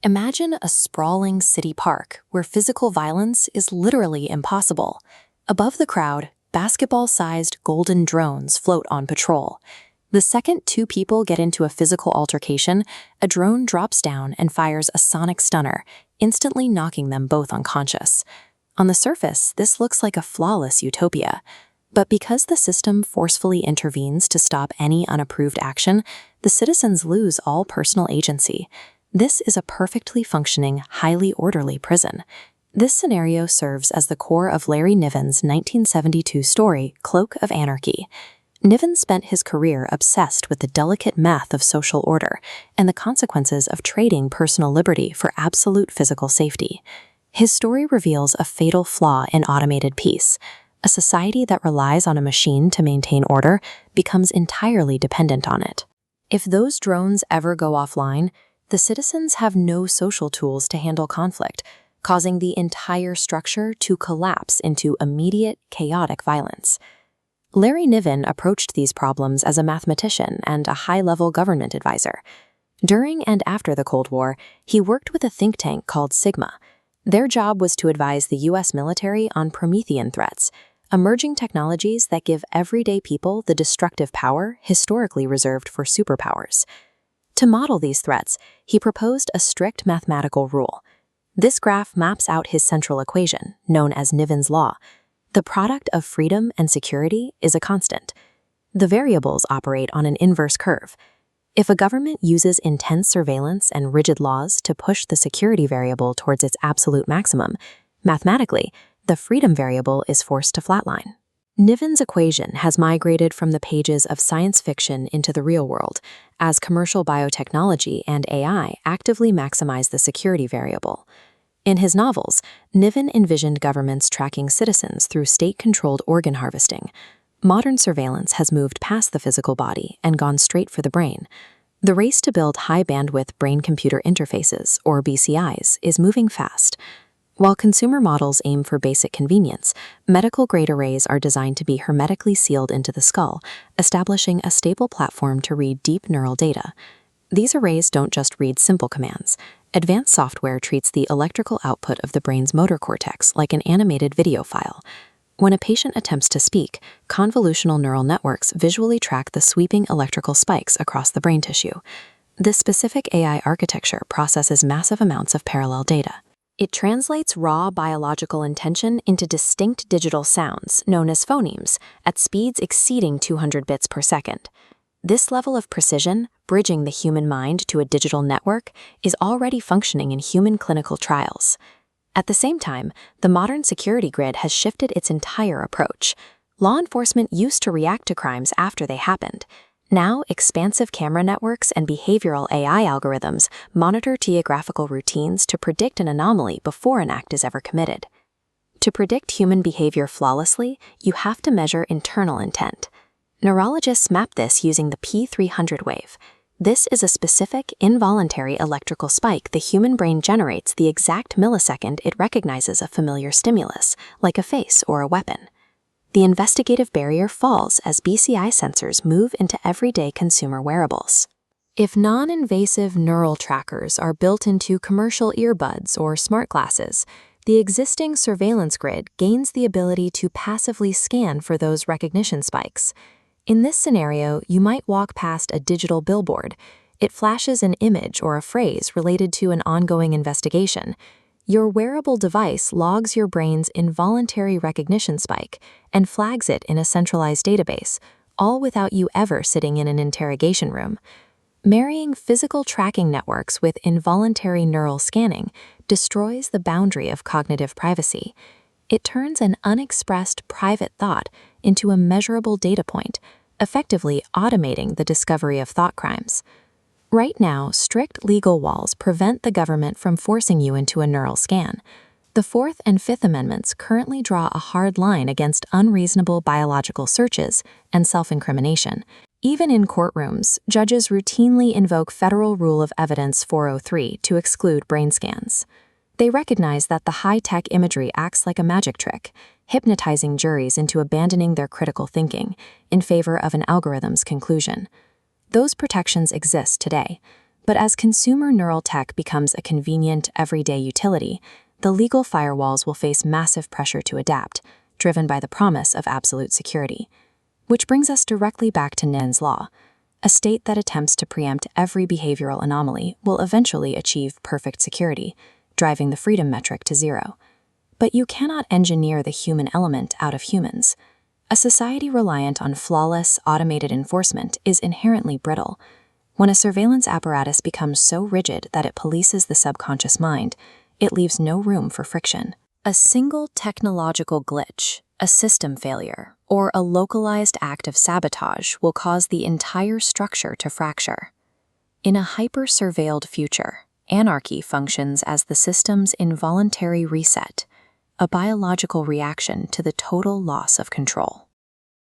Imagine a sprawling city park where physical violence is literally impossible. Above the crowd, basketball-sized golden drones float on patrol. The second two people get into a physical altercation, a drone drops down and fires a sonic stunner, instantly knocking them both unconscious. On the surface, this looks like a flawless utopia. But because the system forcefully intervenes to stop any unapproved action, the citizens lose all personal agency. This is a perfectly functioning, highly orderly prison. This scenario serves as the core of Larry Niven's 1972 story, Cloak of Anarchy. Niven spent his career obsessed with the delicate math of social order and the consequences of trading personal liberty for absolute physical safety. His story reveals a fatal flaw in automated peace. A society that relies on a machine to maintain order becomes entirely dependent on it. If those drones ever go offline, the citizens have no social tools to handle conflict, causing the entire structure to collapse into immediate, chaotic violence. Larry Niven approached these problems as a mathematician and a high-level government advisor. During and after the Cold War, he worked with a think tank called Sigma. Their job was to advise the U.S. military on Promethean threats, emerging technologies that give everyday people the destructive power historically reserved for superpowers. To model these threats, he proposed a strict mathematical rule. This graph maps out his central equation, known as Niven's law. The product of freedom and security is a constant. The variables operate on an inverse curve. If a government uses intense surveillance and rigid laws to push the security variable towards its absolute maximum, mathematically, the freedom variable is forced to flatline. Niven's equation has migrated from the pages of science fiction into the real world, as commercial biotechnology and AI actively maximize the security variable. In his novels, Niven envisioned governments tracking citizens through state-controlled organ harvesting. Modern surveillance has moved past the physical body and gone straight for the brain. The race to build high-bandwidth brain-computer interfaces, or BCIs, is moving fast. While consumer models aim for basic convenience, medical-grade arrays are designed to be hermetically sealed into the skull, establishing a stable platform to read deep neural data. These arrays don't just read simple commands. Advanced software treats the electrical output of the brain's motor cortex like an animated video file. When a patient attempts to speak, convolutional neural networks visually track the sweeping electrical spikes across the brain tissue. This specific AI architecture processes massive amounts of parallel data. It translates raw biological intention into distinct digital sounds, known as phonemes, at speeds exceeding 200 bits per second. This level of precision, bridging the human mind to a digital network, is already functioning in human clinical trials. At the same time, the modern security grid has shifted its entire approach. Law enforcement used to react to crimes after they happened. Now, expansive camera networks and behavioral AI algorithms monitor geographical routines to predict an anomaly before an act is ever committed. To predict human behavior flawlessly, you have to measure internal intent. Neurologists map this using the P300 wave. This is a specific, involuntary electrical spike the human brain generates the exact millisecond it recognizes a familiar stimulus, like a face or a weapon. The investigative barrier falls as BCI sensors move into everyday consumer wearables. If non-invasive neural trackers are built into commercial earbuds or smart glasses, the existing surveillance grid gains the ability to passively scan for those recognition spikes. In this scenario, you might walk past a digital billboard. It flashes an image or a phrase related to an ongoing investigation. Your wearable device logs your brain's involuntary recognition spike and flags it in a centralized database, all without you ever sitting in an interrogation room. Marrying physical tracking networks with involuntary neural scanning destroys the boundary of cognitive privacy. It turns an unexpressed private thought into a measurable data point, effectively automating the discovery of thought crimes. Right now, strict legal walls prevent the government from forcing you into a neural scan. The Fourth and Fifth Amendments currently draw a hard line against unreasonable biological searches and self-incrimination. Even in courtrooms, judges routinely invoke Federal Rule of Evidence 403 to exclude brain scans. They recognize that the high-tech imagery acts like a magic trick, hypnotizing juries into abandoning their critical thinking in favor of an algorithm's conclusion. Those protections exist today, But as consumer neural tech becomes a convenient, everyday utility, the legal firewalls will face massive pressure to adapt, driven by the promise of absolute security. Which brings us directly back to Niven's law. A state that attempts to preempt every behavioral anomaly will eventually achieve perfect security, driving the freedom metric to zero. But you cannot engineer the human element out of humans. A society reliant on flawless, automated enforcement is inherently brittle. When a surveillance apparatus becomes so rigid that it polices the subconscious mind, it leaves no room for friction. A single technological glitch, a system failure, or a localized act of sabotage will cause the entire structure to fracture. In a hyper-surveilled future, anarchy functions as the system's involuntary reset, a biological reaction to the total loss of control.